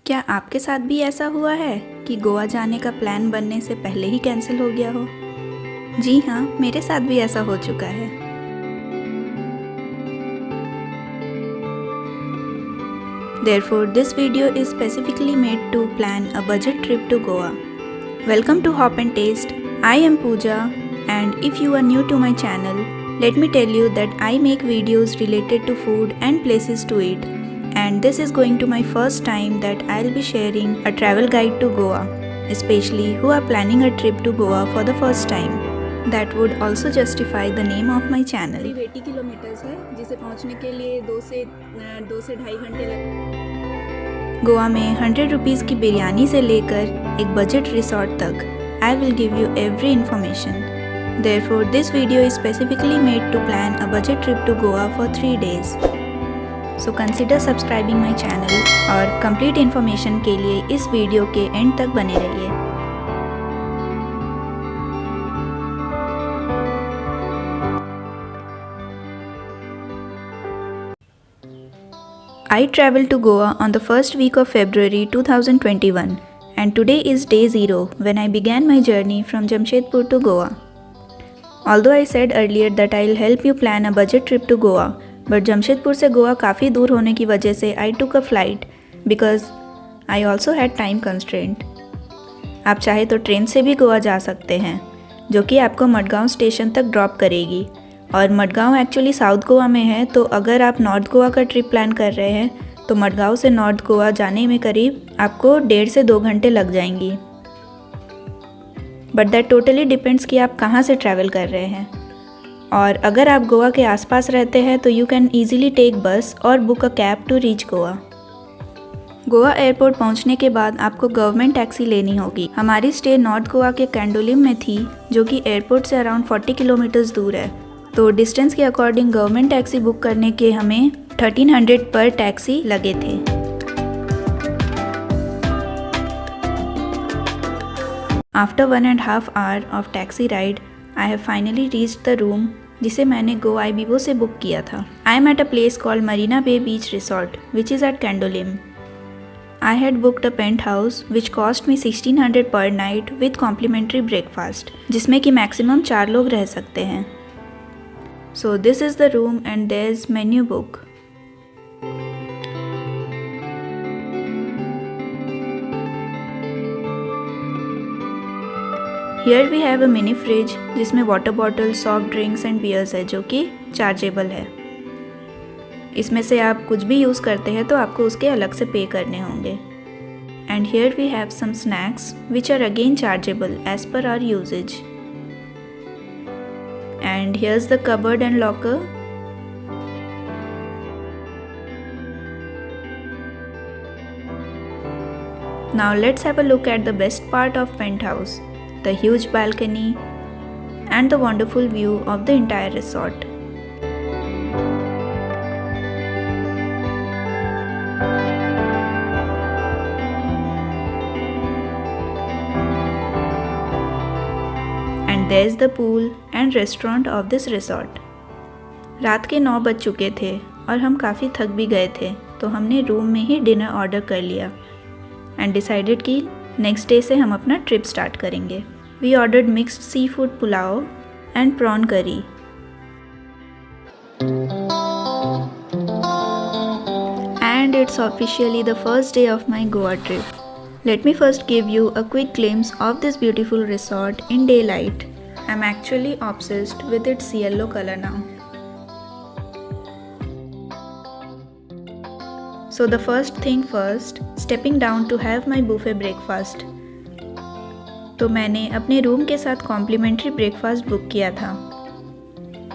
क्या आपके साथ भी ऐसा हुआ है कि गोवा जाने का प्लान बनने से पहले ही कैंसिल हो गया हो? जी हाँ, मेरे साथ भी ऐसा हो चुका है। Therefore, this video is specifically made to plan a budget trip to Goa. Welcome to Hop and Taste. I am Pooja, and if you are new to my channel, let me tell you that I make videos related to food and places to eat. And this is going to my first time that I'll be sharing a travel guide to Goa, especially who are planning a trip to Goa for the first time. That would also justify the name of my channel. 80 kilometres है, जिसे पहुंचने के लिए 2 से 2.5 घंटे लगते। गोवा में 100 rupees की बिरयानी से लेकर एक बजट रिसोर्ट तक I will give you every information. Therefore, this video is specifically made to plan a budget trip to Goa for 3 days. So consider subscribing my channel और complete information के लिए इस video के and तक बने रहिए। I traveled to Goa on the first week of February 2021 and today is day 0 when I began my journey from Jamshedpur to Goa. Although I said earlier that I'll help you plan a budget trip to Goa, but Jamshedpur से गोवा काफ़ी दूर होने की वजह से I took a flight because I also had time constraint. आप चाहे तो ट्रेन से भी गोवा जा सकते हैं, जो कि आपको मडगांव स्टेशन तक ड्रॉप करेगी। और मडगांव एक्चुअली साउथ गोवा में है, तो अगर आप नॉर्थ गोवा का ट्रिप प्लान कर रहे हैं तो मडगांव से नॉर्थ गोवा जाने में करीब आपको 1.5 से 2 घंटे लग जाएंगी। बट दैट टोटली डिपेंड्स कि आप कहाँ से ट्रैवल कर रहे हैं। और अगर आप गोवा के आसपास रहते हैं तो you can easily take bus और book a cab to reach Goa. Goa airport पहुंचने के बाद आपको गवर्नमेंट टैक्सी लेनी होगी। हमारी स्टे नॉर्थ गोवा के कैंडोलिम में थी, जो कि एयरपोर्ट से अराउंड 40 किलोमीटर्स दूर है। तो डिस्टेंस के अकॉर्डिंग गवर्नमेंट टैक्सी बुक करने के हमें 1300 पर टैक्सी लगे थे। After 1.5 hour of taxi ride I have finally reached the room जिसे मैंने गो आईबीबो से बुक किया था। I am at a place called Marina Bay Beach Resort which is at Candolim. I had booked a penthouse which cost me 1600 per night with complimentary breakfast, जिसमें कि maximum 4 लोग रह सकते हैं। So this is the room and there's menu book. Here we have a mini fridge जिसमें water bottle, soft drinks and beers है, जो कि चार्जेबल है। इसमें से आप कुछ भी यूज़ करते हैं तो आपको उसके अलग से पे करने होंगे। And here we have some snacks which are again chargeable as per our usage. And here's the cupboard and locker. Now let's have a look at the best part of penthouse, the huge balcony and the wonderful view of the entire resort. And there's the pool and restaurant of this resort. रात के 9 बज चुके थे और हम काफ़ी थक भी गए थे, तो हमने रूम में ही डिनर ऑर्डर कर लिया एंड डिसाइडेड कि नेक्स्ट डे से हम अपना ट्रिप स्टार्ट करेंगे। We ordered mixed sea food pulao and prawn curry. And it's officially the first day of my Goa trip. Let me first give you a quick glimpse of this beautiful resort in daylight. I'm actually obsessed with its yellow color now. So the first thing first, stepping down to have my buffet breakfast. तो मैंने अपने room के साथ complimentary breakfast book किया था।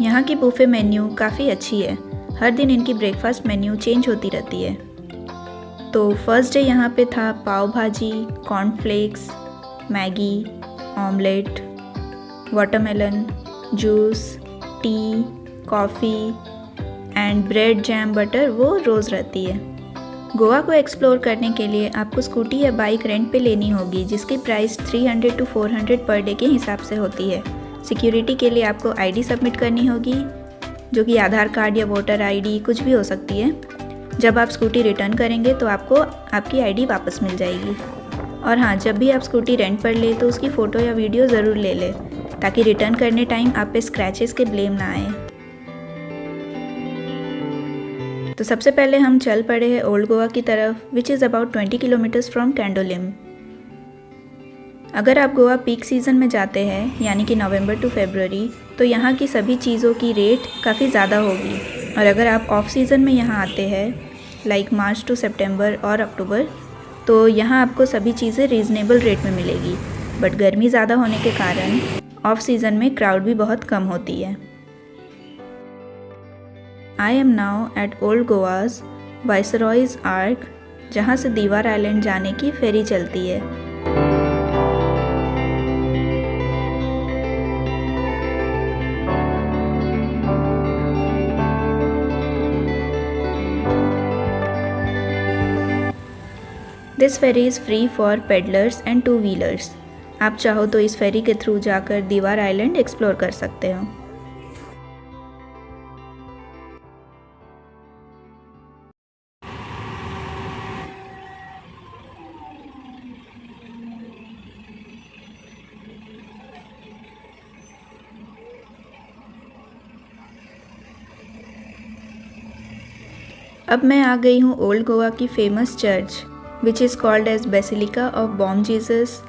यहाँ की buffet menu काफ़ी अच्छी है। हर दिन इनकी ब्रेकफास्ट मेन्यू चेंज होती रहती है। तो फर्स्ट डे यहाँ पे था पाव भाजी, cornflakes, Maggi, omelette, watermelon, juice, T, coffee and bread, jam, butter वो रोज़ रहती है। गोवा को एक्सप्लोर करने के लिए आपको स्कूटी या बाइक रेंट पे लेनी होगी, जिसकी प्राइस 300 to 400 पर डे के हिसाब से होती है। सिक्योरिटी के लिए आपको आईडी सबमिट करनी होगी, जो कि आधार कार्ड या वोटर आईडी कुछ भी हो सकती है। जब आप स्कूटी रिटर्न करेंगे तो आपको आपकी आईडी वापस मिल जाएगी। और हाँ, जब भी आप स्कूटी रेंट पर ले तो उसकी फ़ोटो या वीडियो ज़रूर ले लें ताकि रिटर्न करने टाइम आप पे स्क्रैचेस के ब्लेम ना आए। तो सबसे पहले हम चल पड़े हैं ओल्ड गोवा की तरफ, which is about 20 kilometres from Candolim. अगर आप गोवा पीक सीज़न में जाते हैं यानी कि नवंबर टू फरवरी, तो यहाँ की सभी चीज़ों की रेट काफ़ी ज़्यादा होगी। और अगर आप ऑफ सीज़न में यहाँ आते हैं लाइक मार्च टू सितंबर और अक्टूबर, तो यहाँ आपको सभी चीज़ें रीज़नेबल रेट में मिलेगी। बट गर्मी ज़्यादा होने के कारण ऑफ सीज़न में क्राउड भी बहुत कम होती है। I am now at old Goa's viceroy's arch, जहाँ से दीवार आइलैंड जाने की फेरी चलती है। This ferry is free for peddlers and two wheelers. आप चाहो तो इस फेरी के थ्रू जाकर दीवार आइलैंड एक्सप्लोर कर सकते हो। अब मैं आ गई हूँ ओल्ड गोवा की famous church which is called as Basilica of Bom Jesus,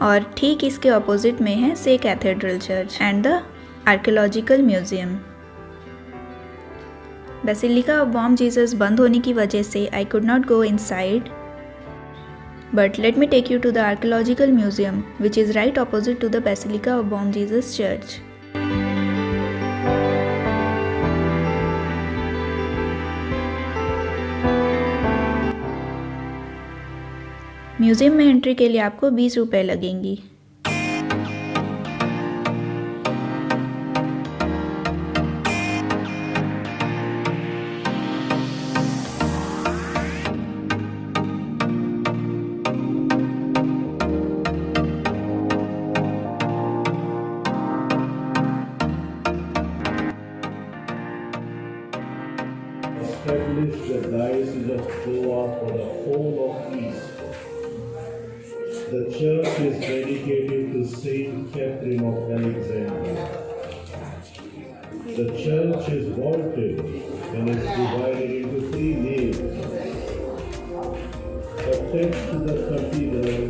और ठीक इसके ऑपोजिट में है Se cathedral church and the archaeological museum. Basilica of Bom Jesus बंद होने की वजह से I could not go inside, but let me take you to the archaeological museum which is right opposite to the Basilica of Bom Jesus church. Museum में entry के लिए आपको 20 रुपये लगेंगी। Established the Diocese of Goa for the whole of East. The church is dedicated to Saint Catherine of Alexandria. The church is vaulted and is divided into 3 naves. Attached to the cathedral,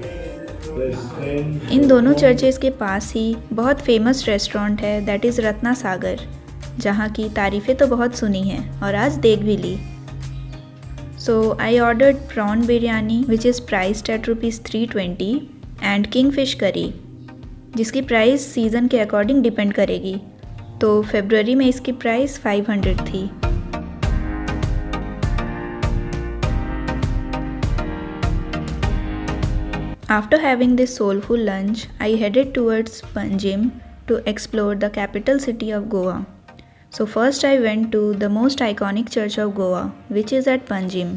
there stands इन दोनों churches के पास ही बहुत famous restaurant है that is Ratna सागर, जहाँ की तारीफ़ें तो बहुत सुनी हैं और आज देख भी ली। So I ordered prawn biryani which is priced at ₹320 and king fish curry, जिसकी प्राइस सीज़न के अकॉर्डिंग डिपेंड करेगी। तो फरवरी में इसकी प्राइस 500 थी। After having this soulful lunch, I headed towards Panjim to explore the capital city of Goa. So first I went to the most iconic church of Goa, which is at Panjim.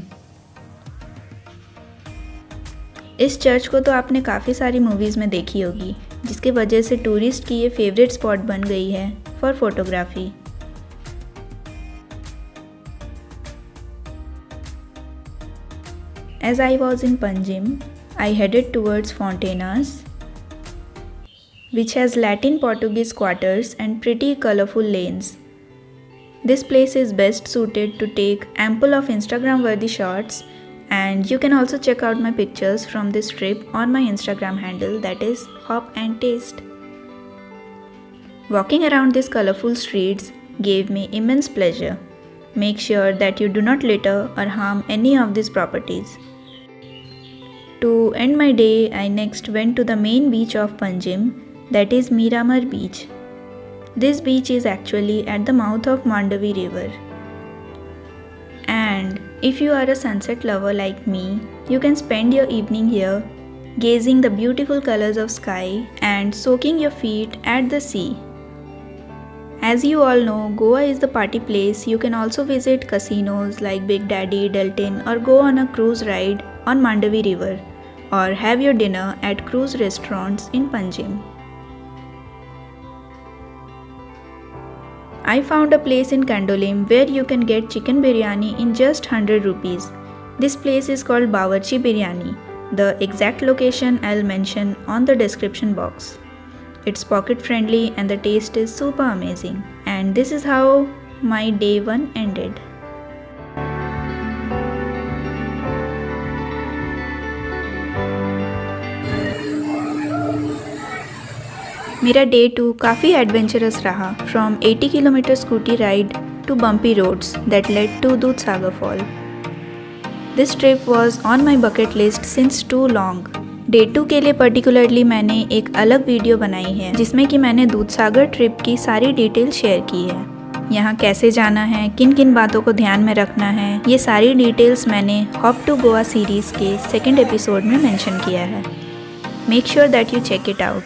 इस church को तो आपने काफ़ी सारी movies में देखी होगी, जिसकी वजह से टूरिस्ट की ये फेवरेट स्पॉट बन गई है for photography. As I was in Panjim, I headed towards Fontanas, which has Latin Portuguese quarters and pretty colorful lanes. This place is best suited to take ample of Instagram-worthy shots, and you can also check out my pictures from this trip on my Instagram handle, that is Hop and Taste. Walking around these colorful streets gave me immense pleasure. Make sure that you do not litter or harm any of these properties. To end my day, I next went to the main beach of Panjim, that is Miramar Beach. This beach is actually at the mouth of Mandavi River. And if you are a sunset lover like me, you can spend your evening here, gazing the beautiful colors of sky and soaking your feet at the sea. As you all know, Goa is the party place. You can also visit casinos like Big Daddy, Deltin, or go on a cruise ride on Mandavi River, or have your dinner at cruise restaurants in Panjim. I found a place in Candolim where you can get chicken biryani in just 100 rupees. This place is called Bawarchi Biryani. The exact location I'll mention on the description box. It's pocket friendly and the taste is super amazing. And this is how my day 1 ended. मेरा day 2 काफ़ी adventurous रहा from 80 kilometre scooty ride to bumpy roads that led to Dudhsagar fall. This trip was on my bucket list since too long. Day 2 के लिए particularly मैंने एक अलग video बनाई है जिसमें कि मैंने दूधसागर ट्रिप की सारी डिटेल शेयर की है. यहाँ कैसे जाना है, किन किन बातों को ध्यान में रखना है, ये सारी डिटेल्स मैंने हॉप टू गोवा सीरीज़ के 2nd एपिसोड में मेंशन किया है. Make sure that you check it out.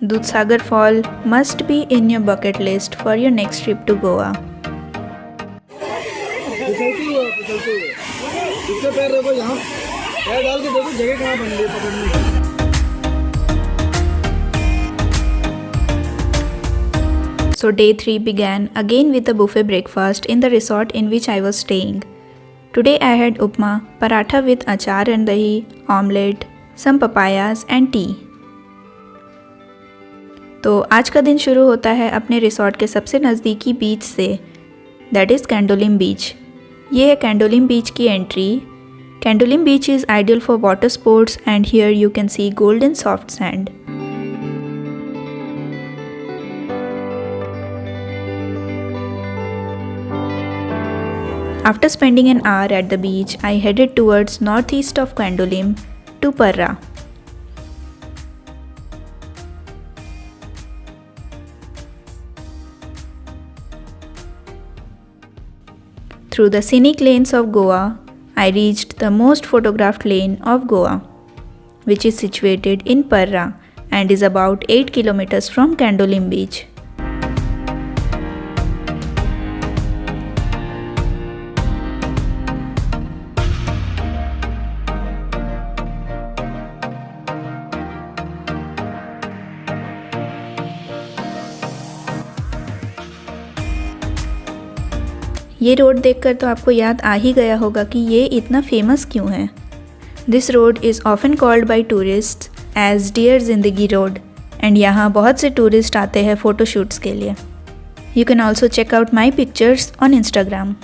Dudhsagar fall must be in your bucket list for your next trip to Goa. इसके पैर देखो, यहाँ पैर डाल के देखो जगह कहाँ बन रही है पकड़ने की. So day 3 began again with a buffet breakfast in the resort in which I was staying. Today I had upma, paratha with achar and dahi, omelette, some papayas and tea. तो आज का दिन शुरू होता है अपने रिसॉर्ट के सबसे नज़दीकी बीच से, दैट इज़ कैंडोलिम बीच. ये है कैंडोलिम बीच की entry. Candolim beach is ideal for water sports and here you can see golden soft sand. After spending an hour at the beach, I headed towards northeast of Candolim to Parra. Through the scenic lanes of Goa, I reached the most photographed lane of Goa, which is situated in Parra and is about 8 kilometers from Candolim beach. ये road देखकर तो आपको याद आ ही गया होगा कि ये इतना फेमस क्यों है. This road is often called by tourist as dear Zindagi road एंड यहाँ बहुत से टूरिस्ट आते हैं फ़ोटोशूट्स के लिए. You can also check out my pictures on Instagram.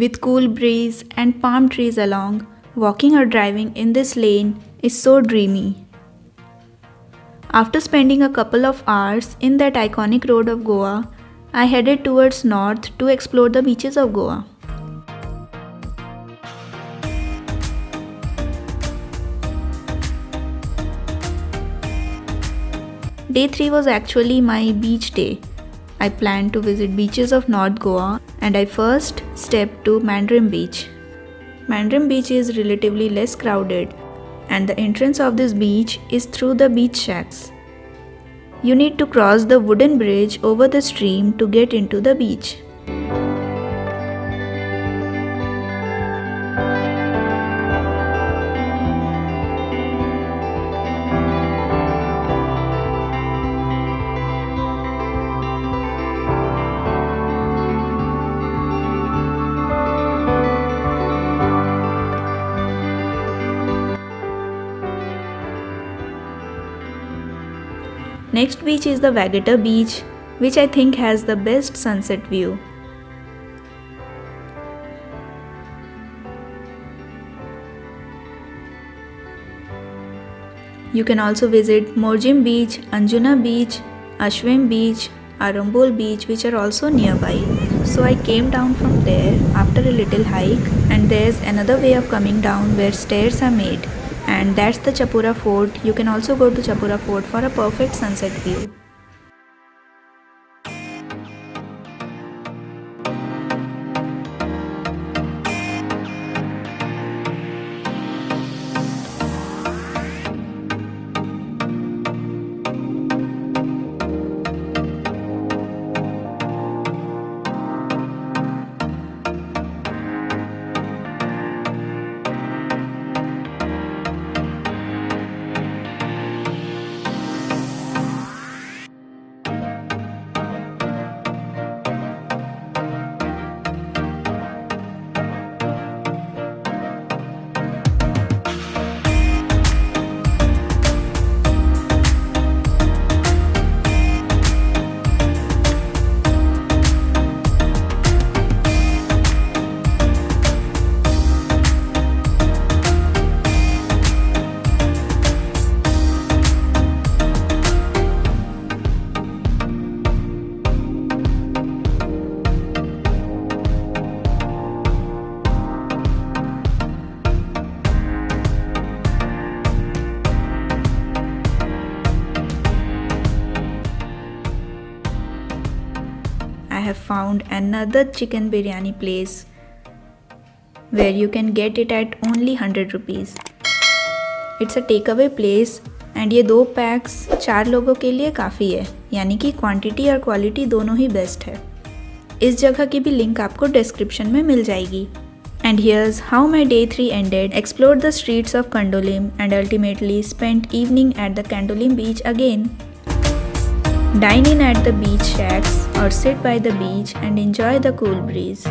With cool breeze and palm trees along, walking or driving in this lane is so dreamy. After spending a couple of hours in that iconic road of Goa, I headed towards north to explore the beaches of Goa. Day 3 was actually my beach day. I planned to visit beaches of North Goa and I first stepped to Mandrim Beach. Mandrim Beach is relatively less crowded and the entrance of this beach is through the beach shacks. You need to cross the wooden bridge over the stream to get into the beach. Next beach is the Vagata beach, which I think has the best sunset view. You can also visit Morjim beach, Anjuna beach, Ashwem beach, Arambol beach, which are also nearby. So I came down from there after a little hike, and there's another way of coming down where stairs are made. And that's the Chapura Fort. You can also go to Chapura Fort for a perfect sunset view. have found another chicken biryani place where you can get it at only 100 rupees. It's a takeaway place and ये 2 PACS 4 लोगों के लिए काफ़ी है, यानी कि quantity और quality दोनों ही बेस्ट है। इस जगह की भी लिंक आपको डिस्क्रिप्शन में मिल जाएगी। And here's how my day 3 ended. Explored the streets of Candolim and ultimately spent evening at the Candolim beach again. Dine in at the beach shacks or sit by the beach and enjoy the cool breeze.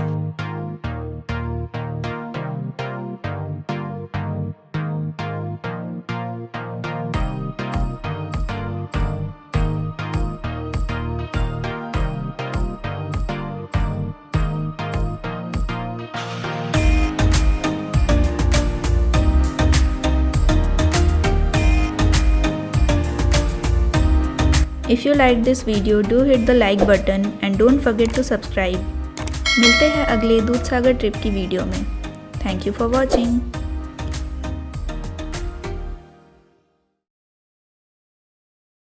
If you like this video, do hit the like button and don't forget to subscribe. मिलते हैं अगले Dudhsagar trip की video में। Thank you for watching.